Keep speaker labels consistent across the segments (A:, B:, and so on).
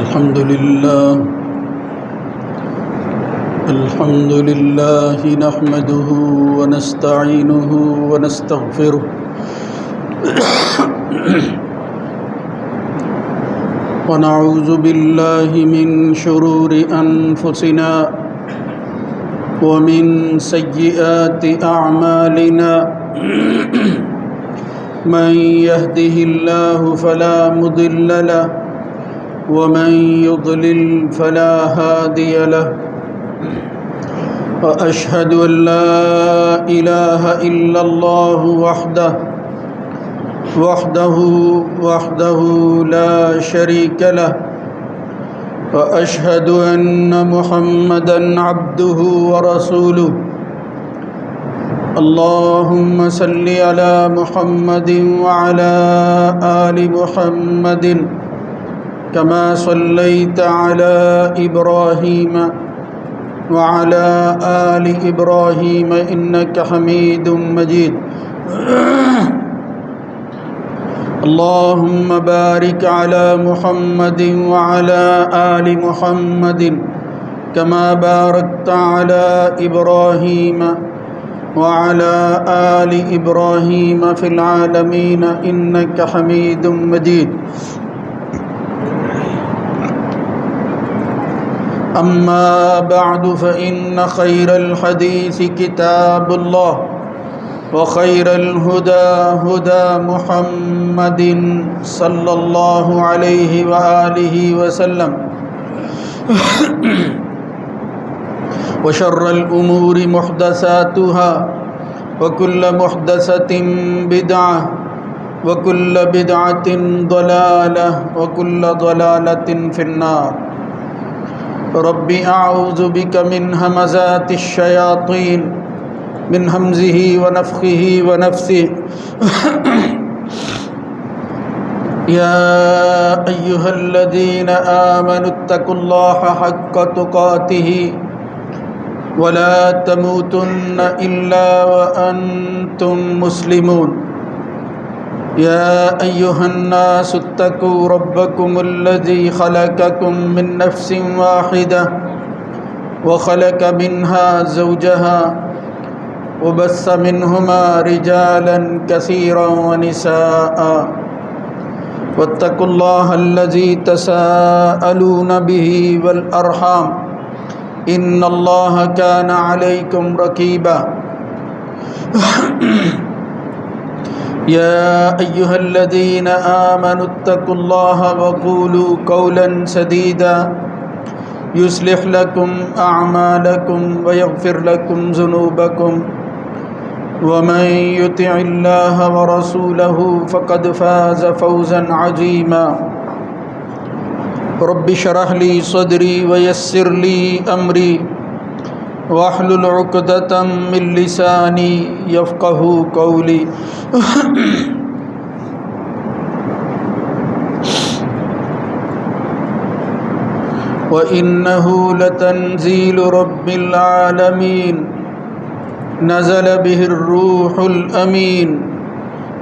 A: الحمد لله نحمده ونستعينه ونستغفره ونعوذ بالله من شرور أنفسنا ومن سيئات أعمالنا من يهده الله فلا مضل له ومن يضلل فلا هادي له وأشهد أن لا إله إلا الله وحده لا شريك له وأشهد أن محمدًا عبده ورسوله اللهم صل على محمد وعلى آل محمد كما صليت على إبراهيم وعلى آل إبراهيم إنك حميد مجيد اللهم بارك على محمد وعلى آل محمد كما باركت على إبراهيم وعلى آل إبراهيم في العالمين إنك حميد مجيد أما بعد فإن خير الحديث كتاب الله وخير الهدى هدى محمد صلى الله عليه وآله وسلم وشر الأمور محدثاتها وكل محدثة بدعة وكل بدعة ضلالة وكل ضلالة في النار رب أعوذ بك من همزات الشياطين من همزه ونفخه ونفثه يا أيها الذين آمنوا اتقوا الله حق تقاته ولا تموتن إلا وأنتم مسلمون يا أيها الناس اتقوا ربكم الذي خلقكم من نفس واحدة وخلق منها زوجها وبث منهما رجالا كثيرا ونساء واتقوا الله الذي تساءلون به والأرحام إن الله كان عليكم رقيبا يا أيها الذين آمنوا اتقوا الله وقولوا قولا سديدا يصلح لكم أعمالكم ويغفر لكم ذنوبكم ومن يطع الله ورسوله فقد فاز فوزا عظيما رب اشرح لي صدري ويسر لي أمري واحلل عقدة من لساني يفقهوا قولي وإنه لتنزيل رب العالمين نزل به الروح الأمين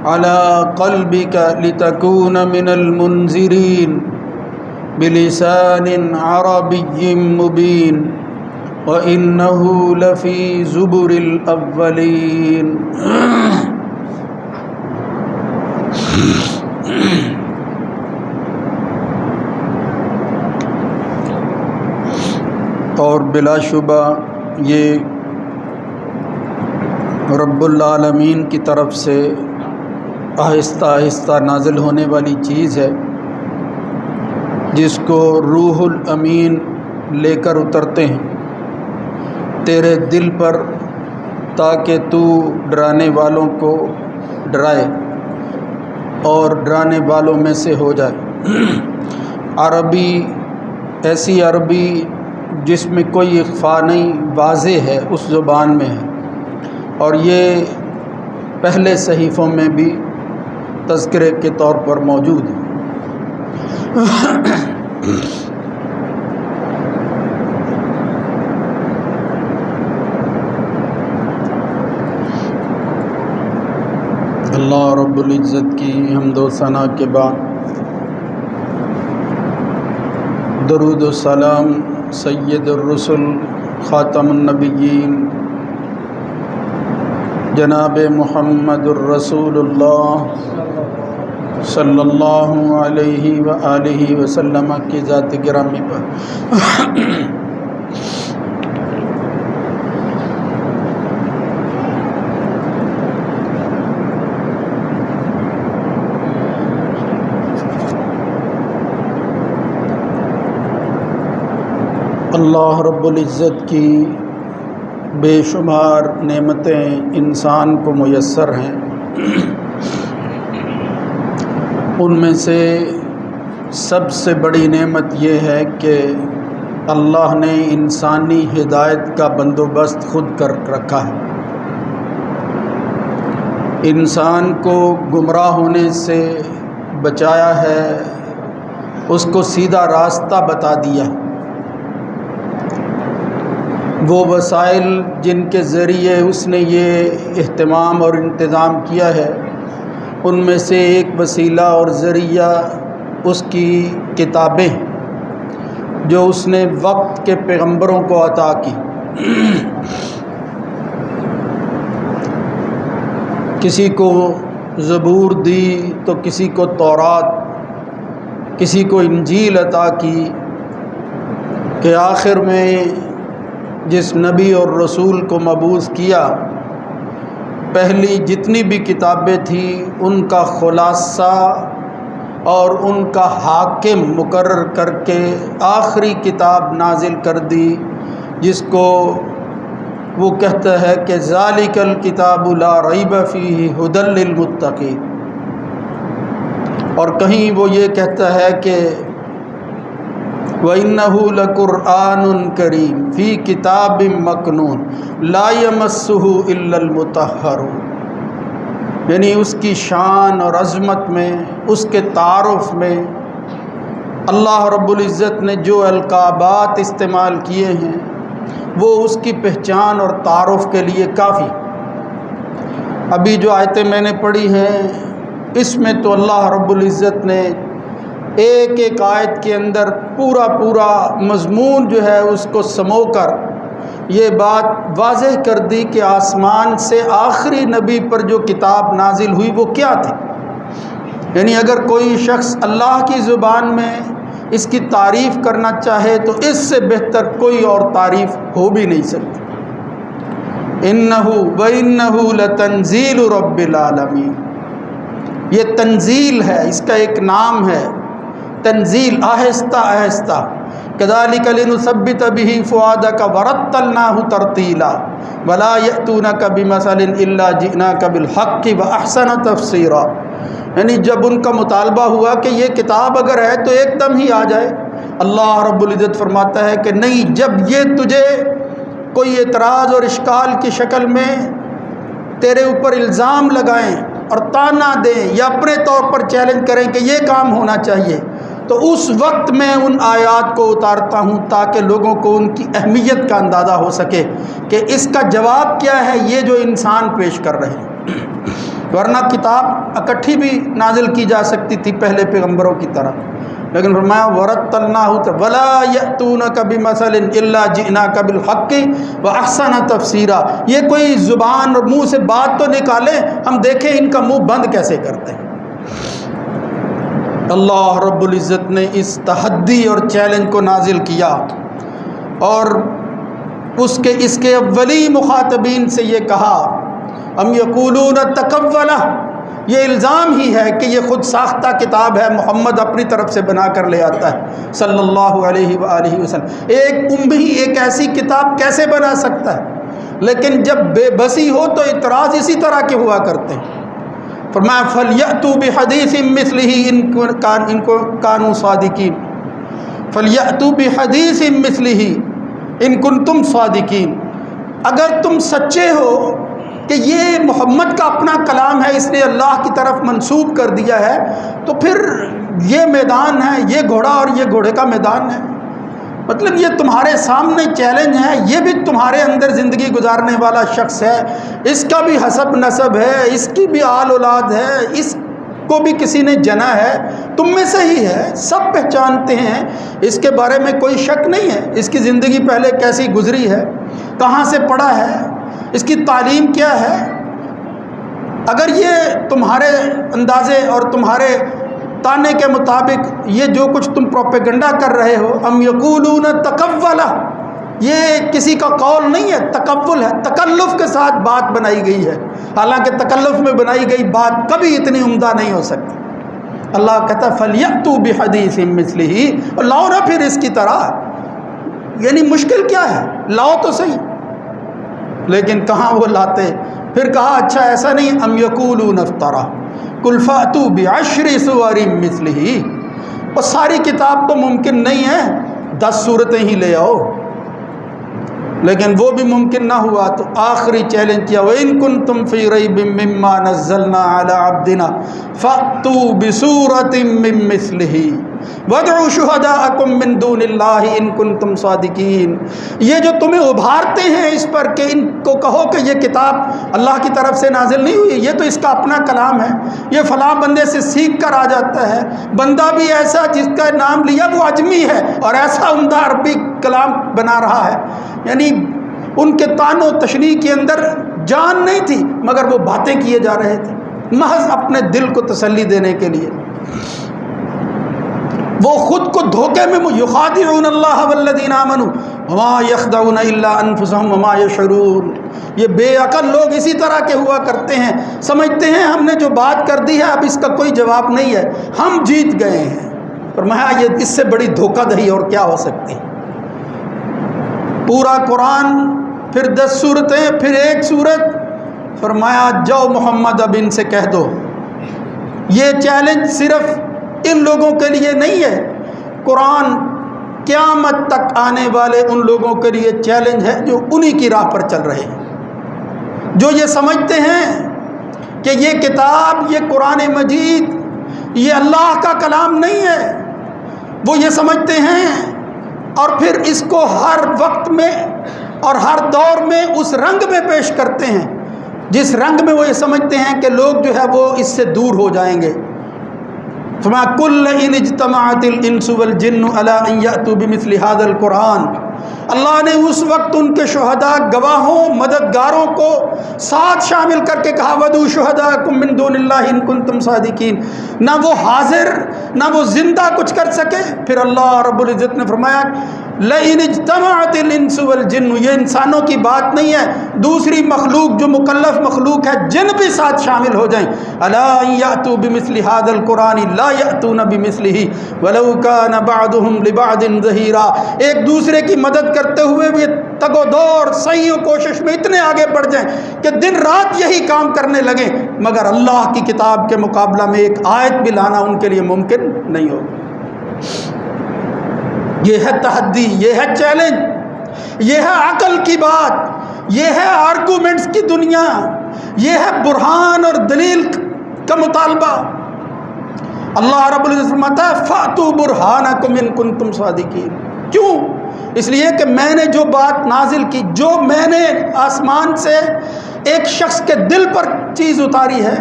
A: على قلبك لتكون من المنذرين بلسان عربي مبين وإنه لفي زبر الأولين اور بلا شبہ یہ رب العالمین کی طرف سے آہستہ آہستہ نازل ہونے والی چیز ہے جس کو روح الامین لے کر اترتے ہیں تیرے دل پر تاکہ تو ڈرانے والوں کو ڈرائے اور ڈرانے والوں میں سے ہو جائے۔ عربی ایسی عربی جس میں کوئی اخفا نہیں، واضح ہے، اس زبان میں ہے، اور یہ پہلے صحیفوں میں بھی تذکرے کے طور پر موجود ہے۔ اللہ رب العزت کی حمد و ثنا کے بعد درود و سلام سید الرسل خاتم النبیین جناب محمد الرسول اللہ صلی اللہ علیہ وآلہ وسلم کی ذات گرامی پر اللہ رب العزت کی بے شمار نعمتیں انسان کو میسر ہیں، ان میں سے سب سے بڑی نعمت یہ ہے کہ اللہ نے انسانی ہدایت کا بندوبست خود کر رکھا ہے، انسان کو گمراہ ہونے سے بچایا ہے، اس کو سیدھا راستہ بتا دیا۔ وہ وسائل جن کے ذریعے اس نے یہ اہتمام اور انتظام کیا ہے، ان میں سے ایک وسیلہ اور ذریعہ اس کی کتابیں جو اس نے وقت کے پیغمبروں کو عطا کی۔ کسی کو زبور دی تو کسی کو تورات، کسی کو انجیل عطا کی، کہ آخر میں جس نبی اور رسول کو مبعوث کیا، پہلی جتنی بھی کتابیں تھیں ان کا خلاصہ اور ان کا حاکم مقرر کر کے آخری کتاب نازل کر دی، جس کو وہ کہتا ہے کہ ذالک الکتاب لا ریب فیہ ھدی للمتقین، اور کہیں وہ یہ کہتا ہے کہ وَإِنَّهُ لَقُرْآنٌ كَرِيمٌ فِي كِتَابٍ مَّكْنُونٍ لَا يَمَسُّهُ إِلَّا الْمُطَهَّرُونَ، یعنی اس کی شان اور عظمت میں، اس کے تعارف میں اللہ رب العزت نے جو القابات استعمال کیے ہیں وہ اس کی پہچان اور تعارف کے لیے کافی۔ ابھی جو آیتیں میں نے پڑھی ہیں اس میں تو اللہ رب العزت نے ایک ایک آیت کے اندر پورا مضمون جو ہے اس کو سمو کر یہ بات واضح کر دی کہ آسمان سے آخری نبی پر جو کتاب نازل ہوئی وہ کیا تھی۔ یعنی اگر کوئی شخص اللہ کی زبان میں اس کی تعریف کرنا چاہے تو اس سے بہتر کوئی اور تعریف ہو بھی نہیں سکتی۔ اِنَّهُ وَإِنَّهُ لَتَنزِيلُ رَبِّ الْعَالَمِينَ، یہ تنزیل ہے، اس کا ایک نام ہے تنزیل، آہستہ آہستہ۔ كَذَلِكَ لِنُثَبِّتَ بِهِ فُؤَادَكَ وَرَتَّلْنَاهُ تَرْتِيلًا وَلَا يَأْتُونَكَ بِمَثَلٍ إِلَّا جِئْنَاكَ بِالْحَقِّ وَأَحْسَنَ تَفْسِيرًا، یعنی جب ان کا مطالبہ ہوا کہ یہ کتاب اگر ہے تو ایک دم ہی آ جائے، اللہ رب العزت فرماتا ہے کہ نہیں، جب یہ تجھے کوئی اعتراض اور اشکال کی شکل میں تیرے اوپر الزام لگائیں اور طعنہ دیں یا اپنے طور پر چیلنج کریں کہ یہ کام ہونا چاہیے، تو اس وقت میں ان آیات کو اتارتا ہوں تاکہ لوگوں کو ان کی اہمیت کا اندازہ ہو سکے کہ اس کا جواب کیا ہے یہ جو انسان پیش کر رہے ہیں۔ ورنہ کتاب اکٹھی بھی نازل کی جا سکتی تھی پہلے پیغمبروں کی طرح، لیکن فرمایا وَرَتَّلْنَاهُ وَلَا يَأْتُونَكَ بِمَثَلٍ إِلَّا جِئْنَاكَ بِالْحَقِّ وَأَحْسَنَ تَفْسِيرًا، یہ کوئی زبان اور منہ سے بات تو نکالے، ہم دیکھیں ان کا منہ بند کیسے کرتے ہیں۔ اللہ رب العزت نے اس تحدی اور چیلنج کو نازل کیا اور اس کے اولی مخاطبین سے یہ کہا ام یقولون تقولہ، یہ الزام ہی ہے کہ یہ خود ساختہ کتاب ہے، محمد اپنی طرف سے بنا کر لے آتا ہے صلی اللہ علیہ وآلہ وسلم۔ ایک امی ایک ایسی کتاب کیسے بنا سکتا ہے؟ لیکن جب بے بسی ہو تو اعتراض اسی طرح کے ہوا کرتے ہیں۔ فرمایا فَلْيَأْتُوا بِحَدِيثٍ مِّثْلِهِ إِن كَانُوا صَادِقِينَ، فَلْيَأْتُوا بِحَدِيثٍ مِّثْلِهِ إِن كُنتُمْ صَادِقِينَ، اگر تم سچے ہو کہ یہ محمد کا اپنا کلام ہے، اس نے اللہ کی طرف منسوب کر دیا ہے، تو پھر یہ میدان ہے، یہ گھوڑا اور یہ گھوڑے کا میدان ہے، مطلب یہ تمہارے سامنے چیلنج ہے، یہ بھی تمہارے اندر زندگی گزارنے والا شخص ہے، اس کا بھی حسب نسب ہے، اس کی بھی آل اولاد ہے، اس کو بھی کسی نے جنا ہے تم میں سے ہی ہے، سب پہچانتے ہیں، اس کے بارے میں کوئی شک نہیں ہے، اس کی زندگی پہلے کیسی گزری ہے، کہاں سے پڑھا ہے، اس کی تعلیم کیا ہے۔ اگر یہ تمہارے اندازے اور تمہارے تانے کے مطابق یہ جو کچھ تم پروپیگنڈا کر رہے ہو، ام یقولون تقولہ، یہ کسی کا قول نہیں ہے، تقول ہے، تکلف کے ساتھ بات بنائی گئی ہے، حالانکہ تکلف میں بنائی گئی بات کبھی اتنی عمدہ نہیں ہو سکتی۔ اللہ کہتا ہے فَلْيَأْتُوا بِحَدِيثٍ مِثْلِهِ، اور لاؤ نا پھر اس کی طرح، یعنی مشکل کیا ہے، لاؤ تو صحیح، لیکن کہاں وہ لاتے۔ پھر کہا اچھا ایسا نہیں، ام یقولون افترا قل فأتوا بعشر سور مثلہ، اور ساری کتاب تو ممکن نہیں ہے، 10 صورتیں ہی لے آؤ، لیکن وہ بھی ممکن نہ ہوا تو آخری چیلنج کیا، وَإِن كُنتُمْ فِي رَيْبٍ مِّمَّا نَزَّلْنَا عَلَىٰ عَبْدِنَا فَأْتُوا بِسُورَةٍ مِّن مِّثْلِهِ وَادْعُوا شُهَدَاءَكُم مِّن دُونِ اللَّهِ إِن كُنتُمْ صَادِقِينَ۔ یہ جو تمہیں ابھارتے ہیں اس پر کہ ان کو کہو کہ یہ کتاب اللہ کی طرف سے نازل نہیں ہوئی، یہ تو اس کا اپنا کلام ہے، یہ فلاں بندے سے سیکھ کر آ جاتا ہے، بندہ بھی ایسا جس کا نام لیا وہ اجمی ہے اور ایسا عمدہ عربی کلام بنا رہا ہے، یعنی ان کے طعن و تشنیع کے اندر جان نہیں تھی مگر وہ باتیں کیے جا رہے تھے محض اپنے دل کو تسلی دینے کے لیے۔ وہ خود کو دھوکے میں یخادعون اللہ والذین آمنوا وما یخدعون الا انفسهم وما یشعرون۔ یہ بے عقل لوگ اسی طرح کے ہوا کرتے ہیں، سمجھتے ہیں ہم نے جو بات کر دی ہے اب اس کا کوئی جواب نہیں ہے، ہم جیت گئے ہیں۔ فرمایا یہ اس سے بڑی دھوکہ دہی اور کیا ہو سکتی۔ پورا قرآن، پھر 10 صورتیں، پھر 1 صورت، فرمایا جاؤ محمد اب ان سے کہہ دو۔ یہ چیلنج صرف ان لوگوں کے لیے نہیں ہے، قرآن قیامت تک آنے والے ان لوگوں کے لیے چیلنج ہے جو انہی کی راہ پر چل رہے ہیں، جو یہ سمجھتے ہیں کہ یہ کتاب، یہ قرآن مجید یہ اللہ کا کلام نہیں ہے، وہ یہ سمجھتے ہیں اور پھر اس کو ہر وقت میں اور ہر دور میں اس رنگ میں پیش کرتے ہیں جس رنگ میں وہ یہ سمجھتے ہیں کہ لوگ جو ہے وہ اس سے دور ہو جائیں گے۔ فما کل ان اجتمعت الانس والجن علی ان یأتوا بمثل هذا القرآن، اللہ نے اس وقت ان کے شہداء، گواہوں، مددگاروں کو ساتھ شامل کر کے کہا وَدُوا شُهَدَاءَكُم مِّن دُونِ اللَّهِ إِن كُنتُمْ صَادِقِينَ، نہ وہ حاضر نہ وہ زندہ کچھ کر سکے۔ پھر اللہ رب العزت نے فرمایا لَئِنِ اجْتَمَعَتِ الْإِنسُ وَالْجِنُّ، یہ انسانوں کی بات نہیں ہے، دوسری مخلوق جو مکلف مخلوق ہے جن بھی ساتھ شامل ہو جائیں، أَلَا إِن يَأْتُوا بِمِثْلِ هَذَا الْقُرْآنِ لَا يَأْتُونَ بِمِثْلِهِ وَلَوْ كَانَ بَعْضُهُمْ لِبَعْضٍ ظَهِيرًا، ایک دوسرے کی مدد کرتے ہوئے بھی تگ و دور صحیح و کوشش میں اتنے آگے بڑھ جائیں کہ دن رات یہی کام کرنے لگیں، مگر اللہ کی کتاب کے مقابلہ میں ایک آیت بھی لانا ان کے لیے ممکن نہیں ہوگا۔ یہ ہے تحدی، یہ ہے چیلنج، یہ ہے عقل کی بات، یہ ہے آرگومنٹس کی دنیا، یہ ہے برہان اور دلیل کا مطالبہ۔ اللہ رب العزت فرماتا ہے فَأْتُوا بُرْهَانَكُمْ إِن كُنتُمْ صَادِقِينَ۔ کیوں؟ اس لیے کہ میں نے جو بات نازل کی، جو میں نے آسمان سے ایک شخص کے دل پر چیز اتاری ہے،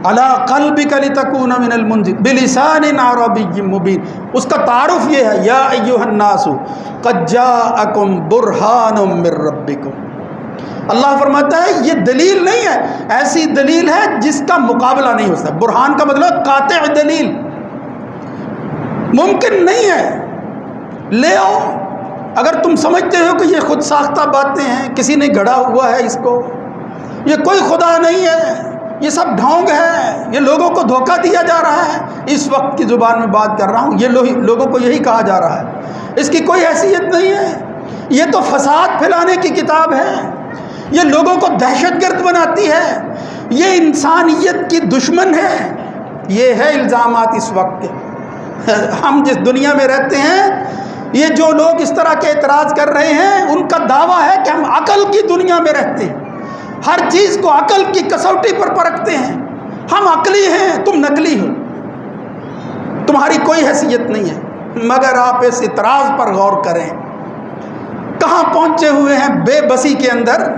A: عَلَىٰ قَلْبِكَ لِتَكُونَ مِنَ الْمُنذِرِينَ بِلِسَانٍ عَرَبِيٍّ مُّبِينٍ، اس کا تعارف یہ ہے یا ایھا الناس قد جاءکم برہان من ربکم۔ اللہ فرماتا ہے یہ دلیل نہیں ہے، ایسی دلیل ہے جس کا مقابلہ نہیں ہو سکتا۔ برہان کا مطلب قاطع دلیل، ممکن نہیں ہے، لے آؤ۔ اگر تم سمجھتے ہو کہ یہ خود ساختہ باتیں ہیں، کسی نے گھڑا ہوا ہے اس کو، یہ کوئی خدا نہیں ہے، یہ سب ڈھونگ ہے، یہ لوگوں کو دھوکہ دیا جا رہا ہے، اس وقت کی زبان میں بات کر رہا ہوں، یہ لوگوں کو یہی کہا جا رہا ہے، اس کی کوئی حیثیت نہیں ہے، یہ تو فساد پھیلانے کی کتاب ہے، یہ لوگوں کو دہشت گرد بناتی ہے، یہ انسانیت کی دشمن ہے۔ یہ ہے الزامات اس وقت کے۔ ہم جس دنیا میں رہتے ہیں، یہ جو لوگ اس طرح کے اعتراض کر رہے ہیں ان کا دعویٰ ہے کہ ہم عقل کی دنیا میں رہتے ہیں، ہر چیز کو عقل کی کسوٹی پر پرکھتے ہیں، ہم عقلی ہیں، تم نقلی ہو، تمہاری کوئی حیثیت نہیں ہے۔ مگر آپ اس اعتراض پر غور کریں، کہاں پہنچے ہوئے ہیں بے بسی کے اندر۔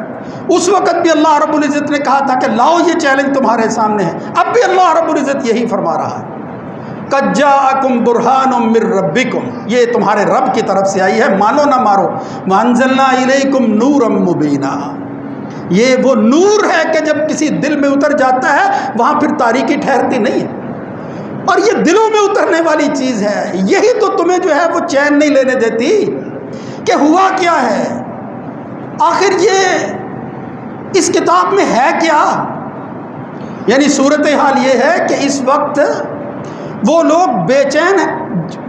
A: اس وقت بھی اللہ رب العزت نے کہا تھا کہ لاؤ یہ چیلنج تمہارے سامنے ہے، اب بھی اللہ رب العزت یہی فرما رہا ہے، قَدْ جَاءَكُمْ بُرْهَانٌ مِّن رَبِّكُمْ، یہ تمہارے رب کی طرف سے آئی ہے، مانو نہ مارو، وَأَنزَلْنَا إِلَيْكُمْ نُورًا مُبِينًا، یہ وہ نور ہے کہ جب کسی دل میں اتر جاتا ہے وہاں پھر تاریکی ٹھہرتی نہیں ہے، اور یہ دلوں میں اترنے والی چیز ہے، یہی تو تمہیں جو ہے وہ چین نہیں لینے دیتی کہ ہوا کیا ہے، آخر یہ اس کتاب میں ہے کیا۔ یعنی صورتحال یہ ہے کہ اس وقت وہ لوگ بے چین ہیں،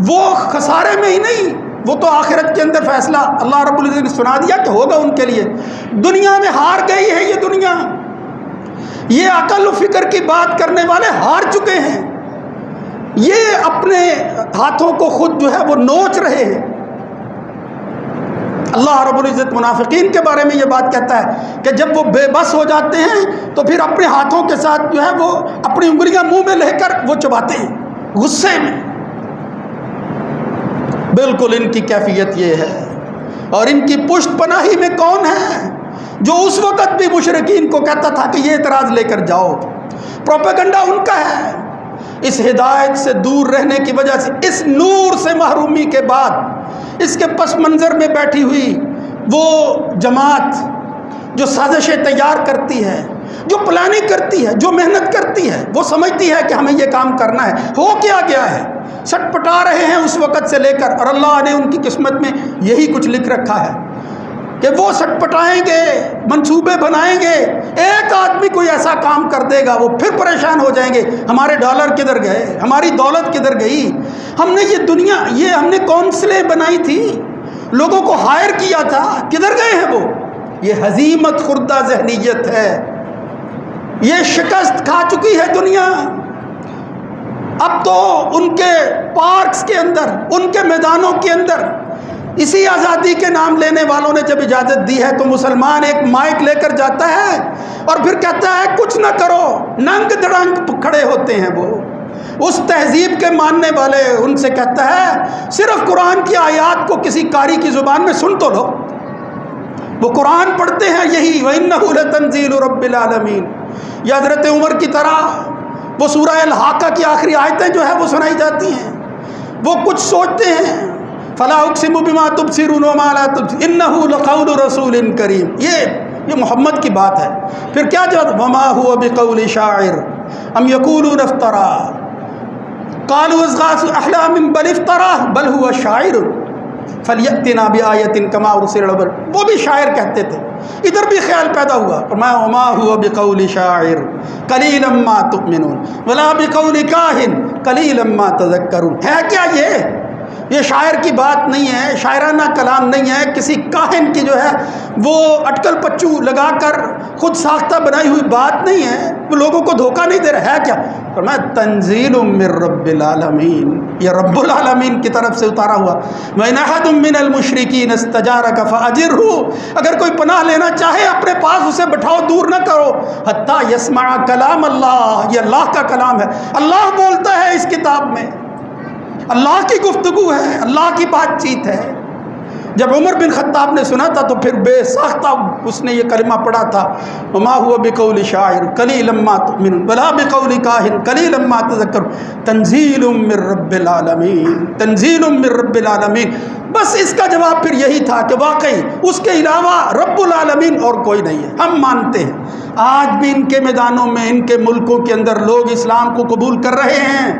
A: وہ خسارے میں ہی نہیں، وہ تو آخرت کے اندر فیصلہ اللہ رب العزت نے سنا دیا کہ ہوگا ان کے لیے، دنیا میں ہار گئی ہے یہ دنیا، یہ عقل و فکر کی بات کرنے والے ہار چکے ہیں، یہ اپنے ہاتھوں کو خود جو ہے وہ نوچ رہے ہیں۔ اللہ رب العزت منافقین کے بارے میں یہ بات کہتا ہے کہ جب وہ بے بس ہو جاتے ہیں تو پھر اپنے ہاتھوں کے ساتھ جو ہے وہ اپنی انگلیاں منہ میں لے کر وہ چباتے ہیں غصے میں۔ بالکل ان کی کیفیت یہ ہے، اور ان کی پشت پناہی میں کون ہے جو اس وقت بھی مشرکین کو کہتا تھا کہ یہ اعتراض لے کر جاؤ، پروپیگنڈا ان کا ہے۔ اس ہدایت سے دور رہنے کی وجہ سے، اس نور سے محرومی کے بعد، اس کے پس منظر میں بیٹھی ہوئی وہ جماعت جو سازشیں تیار کرتی ہے، جو پلاننگ کرتی ہے، جو محنت کرتی ہے، وہ سمجھتی ہے کہ ہمیں یہ کام کرنا ہے، ہو کیا گیا ہے، سٹ پٹا رہے ہیں اس وقت سے لے کر، اور اللہ نے ان کی قسمت میں یہی کچھ لکھ رکھا ہے کہ وہ سٹ پٹائیں گے، منصوبے بنائیں گے، ایک آدمی کوئی ایسا کام کر دے گا وہ پھر پریشان ہو جائیں گے، ہمارے ڈالر کدھر گئے، ہماری دولت کدھر گئی، ہم نے یہ دنیا، یہ ہم نے کونسلیں بنائی تھی، لوگوں کو ہائر کیا تھا، کدھر گئے ہیں وہ۔ یہ ہزیمت خوردہ ذہنیت ہے، یہ شکست کھا چکی ہے دنیا۔ اب تو ان کے پارکس کے اندر، ان کے میدانوں کے اندر اسی آزادی کے نام لینے والوں نے جب اجازت دی ہے تو مسلمان ایک مائک لے کر جاتا ہے اور پھر کہتا ہے کچھ نہ کرو، ننگ دڑنگ کھڑے ہوتے ہیں وہ اس تہذیب کے ماننے والے، ان سے کہتا ہے صرف قرآن کی آیات کو کسی قاری کی زبان میں سن تو لو، وہ قرآن پڑھتے ہیں یہی، وَإِنَّهُ لَتَنزِيلُ رَبِّ الْعَالَمِينَ، یا حضرت عمر کی طرح وہ سورہ الحاقہ کی آخری آیتیں جو ہے وہ سنائی جاتی ہیں، وہ کچھ سوچتے ہیں، فلا اقسم بما تبصرون وما لا تبصرون انه لقول رسول کریم، یہ محمد کی بات ہے۔ پھر کیا جواب، وما هو بقول شاعر ام یقولون افترا قالوا اضغاث احلام بل افترا بل هو شاعر فلیأتنا بآیۃ کما ارسل الاول، وہ بھی شاعر کہتے تھے، ادھر بھی خیال پیدا ہوا، فرمایا وما هو بقول شاعر قلیلا ما تؤمنون ولا بقول کاہن قلیلا ما تذکرون، ہے کیا یہ شاعر کی بات نہیں ہے، شاعرانہ کلام نہیں ہے، کسی کاہن کی جو ہے وہ اٹکل پچو لگا کر خود ساختہ بنائی ہوئی بات نہیں ہے، وہ لوگوں کو دھوکہ نہیں دے رہا ہے کیا، فرمایا تنزیل من رب العالمین، یہ رب العالمین کی طرف سے اتارا ہوا۔ وَإِنْ أَحَدٌ مِّنَ الْمُشْرِكِينَ اسْتَجَارَكَ فَأَجِرْهُ، اگر کوئی پناہ لینا چاہے اپنے پاس اسے بٹھاؤ، دور نہ کرو، حتیٰ یسمع کلام اللہ، یہ اللہ کا کلام ہے، اللہ بولتا ہے اس کتاب میں، اللہ کی گفتگو ہے، اللہ کی بات چیت ہے۔ جب عمر بن خطاب نے سنا تھا تو پھر بے ساختہ اس نے یہ کلمہ پڑھا تھا، وما هو بقول شاعر قلیلا ما تؤمنون ولا بقول کاہن قلیلا ما تذکرون تنزیل من رب العالمین، تنزیل من رب العالمین۔ بس اس کا جواب پھر یہی تھا کہ واقعی اس کے علاوہ رب العالمین اور کوئی نہیں ہے، ہم مانتے ہیں۔ آج بھی ان کے میدانوں میں، ان کے ملکوں کے اندر لوگ اسلام کو قبول کر رہے ہیں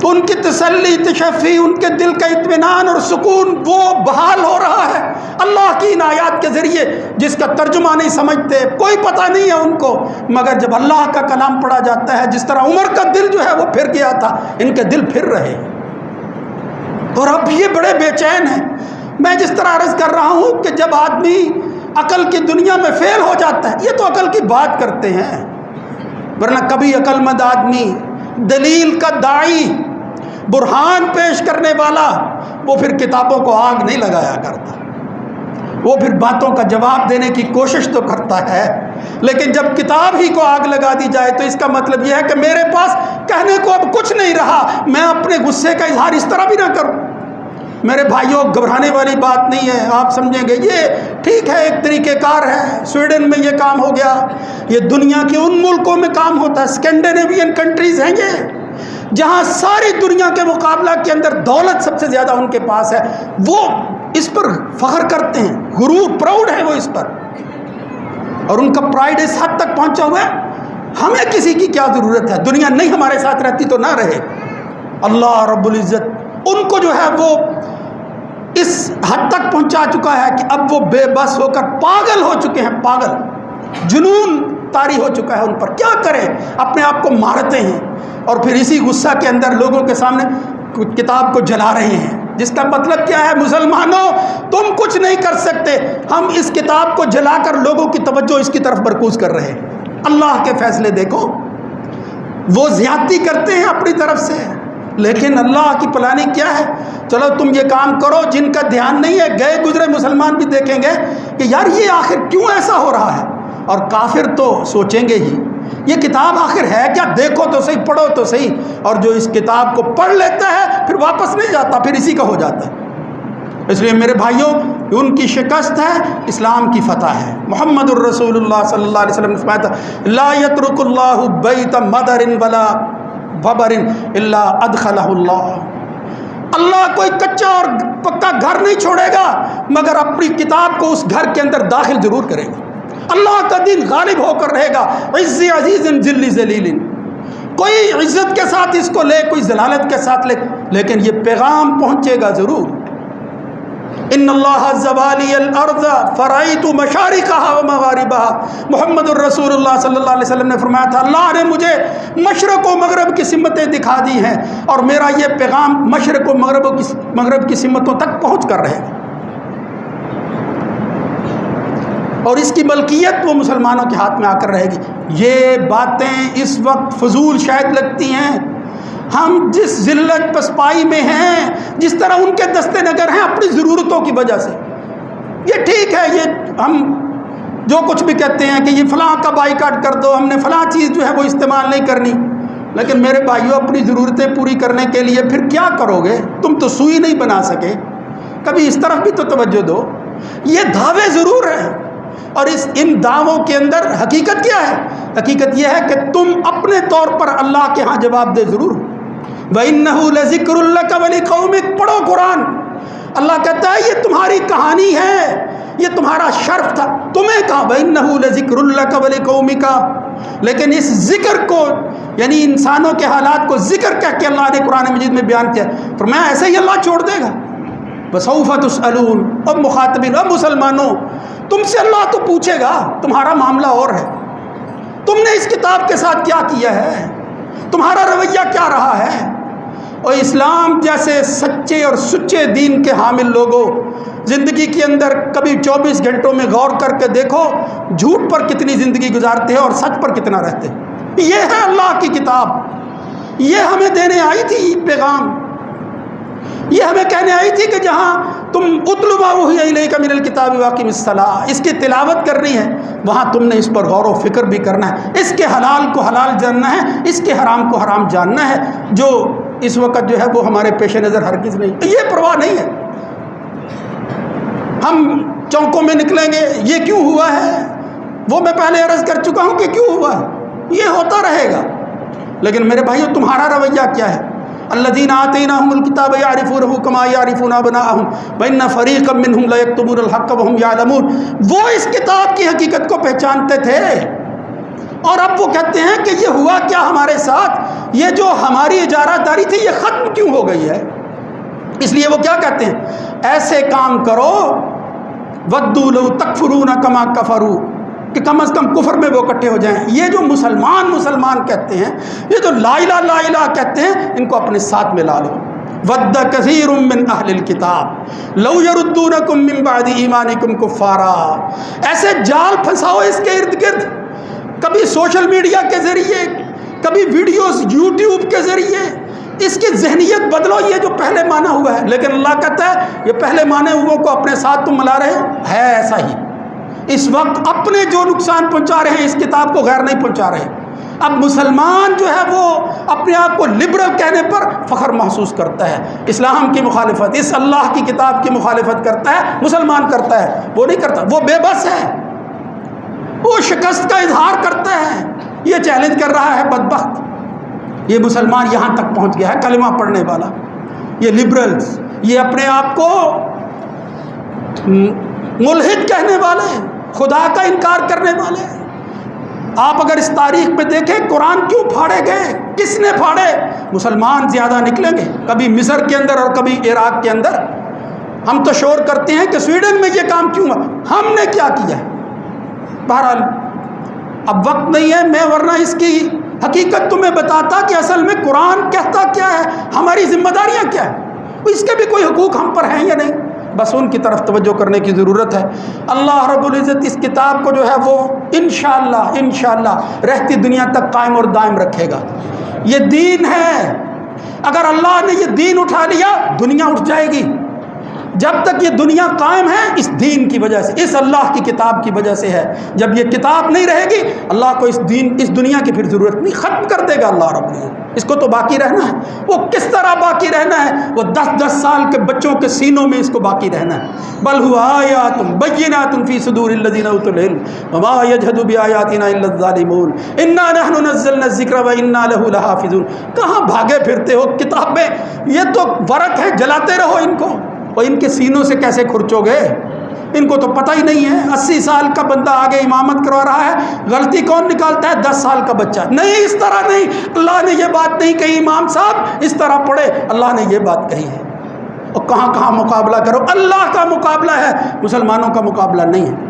A: تو ان کی تسلی، تشفی، ان کے دل کا اطمینان اور سکون وہ بحال ہو رہا ہے اللہ کی ان آیات کے ذریعے، جس کا ترجمہ نہیں سمجھتے، کوئی پتہ نہیں ہے ان کو، مگر جب اللہ کا کلام پڑھا جاتا ہے، جس طرح عمر کا دل جو ہے وہ پھر گیا تھا، ان کے دل پھر رہے، اور اب یہ بڑے بے چین ہیں۔ میں جس طرح عرض کر رہا ہوں کہ جب آدمی عقل کی دنیا میں فیل ہو جاتا ہے، یہ تو عقل کی بات کرتے ہیں، ورنہ کبھی عقل مند آدمی، دلیل کا داعی، برہان پیش کرنے والا، وہ پھر کتابوں کو آگ نہیں لگایا کرتا، وہ پھر باتوں کا جواب دینے کی کوشش تو کرتا ہے، لیکن جب کتاب ہی کو آگ لگا دی جائے تو اس کا مطلب یہ ہے کہ میرے پاس کہنے کو اب کچھ نہیں رہا، میں اپنے غصے کا اظہار اس طرح بھی نہ کروں، میرے بھائیوں گھبرانے والی بات نہیں ہے، آپ سمجھیں گے یہ ٹھیک ہے، ایک طریقہ کار ہے، سویڈن میں یہ کام ہو گیا، یہ دنیا کے ان ملکوں میں کام ہوتا ہے، اسکینڈینیوین کنٹریز ہیں یہ، جہاں ساری دنیا کے مقابلہ کے اندر دولت سب سے زیادہ ان کے پاس ہے، وہ اس پر فخر کرتے ہیں، غرور، پراؤڈ ہے وہ اس پر، اور ان کا پرائڈ اس حد تک پہنچا ہوا ہے ہمیں کسی کی کیا ضرورت ہے، دنیا نہیں ہمارے ساتھ رہتی تو نہ رہے، اللہ رب العزت ان کو جو ہے وہ اس حد تک پہنچا چکا ہے کہ اب وہ بے بس ہو کر پاگل ہو چکے ہیں، پاگل، جنون طاری ہو چکا ہے ان پر، کیا کریں، اپنے آپ کو مارتے ہیں اور پھر اسی غصہ کے اندر لوگوں کے سامنے کتاب کو جلا رہے ہیں، جس کا مطلب کیا ہے، مسلمانوں تم کچھ نہیں کر سکتے، ہم اس کتاب کو جلا کر لوگوں کی توجہ اس کی طرف مرکوز کر رہے ہیں۔ اللہ کے فیصلے دیکھو، وہ زیادتی کرتے ہیں اپنی طرف سے، لیکن اللہ کی پلاننگ کیا ہے، چلو تم یہ کام کرو، جن کا دھیان نہیں ہے گئے گزرے مسلمان بھی دیکھیں گے کہ یار یہ آخر کیوں ایسا ہو رہا ہے، اور کافر تو سوچیں گے ہی یہ کتاب آخر ہے کیا، دیکھو تو صحیح، پڑھو تو صحیح، اور جو اس کتاب کو پڑھ لیتا ہے پھر واپس نہیں جاتا، پھر اسی کا ہو جاتا ہے۔ اس لیے میرے بھائیوں ان کی شکست ہے، اسلام کی فتح ہے۔ محمد الرسول اللہ صلی اللہ علیہ وسلم نے فرمایا تھا لا یترک اللہ بیت مدر ولا ببر الا ادخلہ اللہ کوئی کچا اور پکا گھر نہیں چھوڑے گا مگر اپنی کتاب کو اس گھر کے اندر داخل ضرور کرے گا۔ اللہ کا دین غالب ہو کر رہے گا، عز عزیز ذل ذلیل، کوئی عزت کے ساتھ اس کو لے، کوئی ذلالت کے ساتھ لے، لیکن یہ پیغام پہنچے گا ضرور۔ ان اللہ زوالی الارض فرأیت مشارقها ومغاربها، محمد الرسول اللہ صلی اللہ علیہ وسلم نے فرمایا تھا اللہ نے مجھے مشرق و مغرب کی سمتیں دکھا دی ہیں، اور میرا یہ پیغام مشرق و مغرب کی سمتوں تک پہنچ کر رہے گا، اور اس کی ملکیت وہ مسلمانوں کے ہاتھ میں آ کر رہے گی۔ یہ باتیں اس وقت فضول شاید لگتی ہیں، ہم جس ذلت پسپائی میں ہیں، جس طرح ان کے دستے نگر ہیں اپنی ضرورتوں کی وجہ سے، یہ ٹھیک ہے، یہ ہم جو کچھ بھی کہتے ہیں کہ یہ فلاں کا بائیکاٹ کر دو، ہم نے فلاں چیز جو ہے وہ استعمال نہیں کرنی، لیکن میرے بھائیوں اپنی ضرورتیں پوری کرنے کے لیے پھر کیا کرو گے، تم تو سوئی نہیں بنا سکے، کبھی اس طرف بھی تو توجہ دو۔ یہ دعوے ضرور ہیں، اور ان دعووں کے اندر حقیقت کیا ہے، حقیقت یہ ہے کہ تم اپنے طور پر اللہ کے ہاں جواب دے ضرور۔ وَإِنَّهُ لَذِكْرٌ لَكَ وَلِقَوْمِكَ، پڑھو قرآن، اللہ کہتا ہے یہ تمہاری کہانی ہے، یہ تمہارا شرف تھا، تمہیں کہا وَإِنَّهُ لَذِكْرٌ لَكَ وَلِقَوْمِكَ، لیکن اس ذکر کو یعنی انسانوں کے حالات کو ذکر کہہ کے اللہ نے قرآن مجید میں بیان کیا، فرمایا ایسے ہی اللہ چھوڑ دے گا۔ وَسَوْفَ تُسْأَلُونَ، اب مخاطبین، اب مسلمانوں تم سے اللہ تو پوچھے گا، تمہارا معاملہ اور ہے، تم نے اس کتاب کے ساتھ کیا کیا ہے، تمہارا رویہ کیا رہا ہے۔ اور اسلام جیسے سچے اور سچے دین کے حامل لوگوں زندگی کے اندر کبھی 24 گھنٹوں میں غور کر کے دیکھو جھوٹ پر کتنی زندگی گزارتے ہیں اور سچ پر کتنا رہتے ہیں۔ یہ ہے اللہ کی کتاب، یہ ہمیں دینے آئی تھی پیغام، یہ ہمیں کہنے آئی تھی کہ جہاں تم اتل ما اوحی الیک من الکتاب واقم الصلاۃ، اس کی تلاوت کرنی ہے، وہاں تم نے اس پر غور و فکر بھی کرنا ہے، اس کے حلال کو حلال جاننا ہے، اس کے حرام کو حرام جاننا ہے، جو اس وقت جو ہے وہ ہمارے پیش نظر ہرگز نہیں، یہ پرواہ نہیں ہے۔ ہم چوکوں میں نکلیں گے، یہ کیوں ہوا ہے، وہ میں پہلے عرض کر چکا ہوں کہ کیوں ہوا ہے، یہ ہوتا رہے گا، لیکن میرے بھائیو تمہارا رویہ کیا ہے؟ الذین آتیناہم الکتاب یعرفونہ کما یعرفون ابناءہم وان فریقا منہم لیکتمون الحق وہم یعلمون، وہ اس کتاب کی حقیقت کو پہچانتے تھے، اور اب وہ کہتے ہیں کہ یہ ہوا کیا ہمارے ساتھ، یہ جو ہماری اجارہ داری تھی یہ ختم کیوں ہو گئی ہے۔ اس لیے وہ کیا کہتے ہیں، ایسے کام کرو ودوا لو تکفرون کما کفروا، کہ کم از کم کفر میں وہ اکٹھے ہو جائیں۔ یہ جو مسلمان کہتے ہیں، یہ جو لا الہ کہتے ہیں، ان کو اپنے ساتھ میں لا لو۔ ود کثیر من اہل الکتاب لو یردونکم من بعد ایمانکم کفارا، ایسے جال پھنساؤ اس کے ارد گرد، کبھی سوشل میڈیا کے ذریعے، کبھی ویڈیوز یوٹیوب کے ذریعے، اس کی ذہنیت بدلو، یہ جو پہلے مانا ہوا ہے، لیکن اللہ کہتا ہے یہ پہلے مانے ہوئے کو اپنے ساتھ تم ملا رہے ہو، ہے ایسا ہی۔ اس وقت اپنے جو نقصان پہنچا رہے ہیں اس کتاب کو غیر نہیں پہنچا رہے، اب مسلمان جو ہے وہ اپنے آپ کو لبرل کہنے پر فخر محسوس کرتا ہے، اسلام کی مخالفت، اس اللہ کی کتاب کی مخالفت کرتا ہے، مسلمان کرتا ہے، وہ نہیں کرتا، وہ بے بس ہے، وہ شکست کا اظہار کرتا ہے، یہ چیلنج کر رہا ہے بدبخت۔ یہ مسلمان یہاں تک پہنچ گیا ہے، کلمہ پڑھنے والا، یہ لبرلز، یہ اپنے آپ کو ملحد کہنے والے، خدا کا انکار کرنے والے۔ آپ اگر اس تاریخ پہ دیکھیں قرآن کیوں پھاڑے گئے، کس نے پھاڑے؟ مسلمان زیادہ نکلیں گے، کبھی مصر کے اندر اور کبھی عراق کے اندر۔ ہم تو شور کرتے ہیں کہ سویڈن میں یہ کام کیوں ہوا، ہم نے کیا کیا ہے؟ بہرحال اب وقت نہیں ہے، میں ورنہ اس کی حقیقت تمہیں بتاتا کہ اصل میں قرآن کہتا کیا ہے، ہماری ذمہ داریاں کیا ہیں، اس کے بھی کوئی حقوق ہم پر ہیں یا نہیں، بس ان کی طرف توجہ کرنے کی ضرورت ہے۔ اللہ رب العزت اس کتاب کو جو ہے وہ انشاءاللہ رہتی دنیا تک قائم اور دائم رکھے گا۔ یہ دین ہے، اگر اللہ نے یہ دین اٹھا لیا دنیا اٹھ جائے گی۔ جب تک یہ دنیا قائم ہے اس دین کی وجہ سے، اس اللہ کی کتاب کی وجہ سے ہے۔ جب یہ کتاب نہیں رہے گی اللہ کو اس دنیا کی پھر ضرورت نہیں، ختم کر دے گا اللہ رب العزت۔ اس کو تو باقی رہنا ہے، وہ کس طرح باقی رہنا ہے؟ وہ 10 سال کے بچوں کے سینوں میں اس کو باقی رہنا ہے۔ بل ہوا آیات بینات فی صدور الذین اوتوا العلم وما یجحد بآیاتنا الا الظالمون انا نحن نزلنا الذکر وانا لہ لحافظون۔ کہاں بھاگے پھرتے ہو کتابیں؟ یہ تو ورق ہے، جلاتے رہو ان کو، اور ان کے سینوں سے کیسے کھرچو گے؟ ان کو تو پتہ ہی نہیں ہے۔ 80 سال کا بندہ آگے امامت کروا رہا ہے، غلطی کون نکالتا ہے؟ 10 سال کا بچہ۔ نہیں، اس طرح نہیں، اللہ نے یہ بات نہیں کہی امام صاحب، اس طرح پڑھے، اللہ نے یہ بات کہی ہے۔ اور کہاں کہاں مقابلہ کرو، اللہ کا مقابلہ ہے، مسلمانوں کا مقابلہ نہیں ہے۔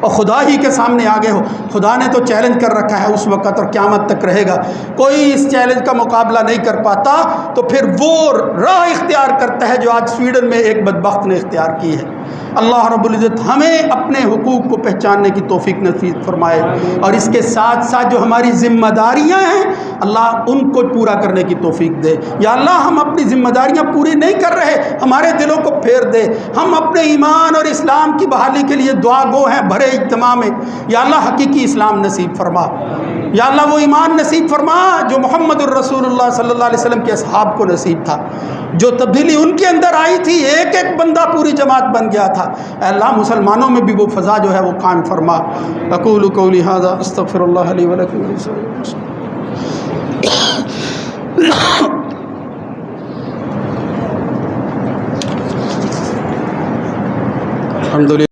A: اور خدا ہی کے سامنے آگے ہو، خدا نے تو چیلنج کر رکھا ہے اس وقت اور قیامت تک رہے گا، کوئی اس چیلنج کا مقابلہ نہیں کر پاتا، تو پھر وہ راہ اختیار کرتا ہے جو آج سویڈن میں ایک بدبخت نے اختیار کی ہے۔ اللہ رب العزت ہمیں اپنے حقوق کو پہچاننے کی توفیق نصیب فرمائے، اور اس کے ساتھ ساتھ جو ہماری ذمہ داریاں ہیں اللہ ان کو پورا کرنے کی توفیق دے۔ یا اللہ ہم اپنی ذمہ داریاں پوری نہیں کر رہے، ہمارے دلوں کو پھیر دے، ہم اپنے ایمان اور اسلام کی بحالی کے لیے دعا گو ہیں بھرے اجتماع میں۔ یا اللہ حقیقی اسلام نصیب فرما، یا اللہ وہ ایمان نصیب فرما جو محمد الرسول اللہ صلی اللہ علیہ وسلم کے اصحاب کو نصیب تھا، جو تبدیلی ان کے اندر آئی تھی، ایک ایک بندہ پوری جماعت بن گیا تھا۔ اے اللہ مسلمانوں میں بھی وہ فضا جو ہے وہ قائم فرما۔ اقول قولی ھذا استغفر اللہ لی ولکم۔ الحمدللہ۔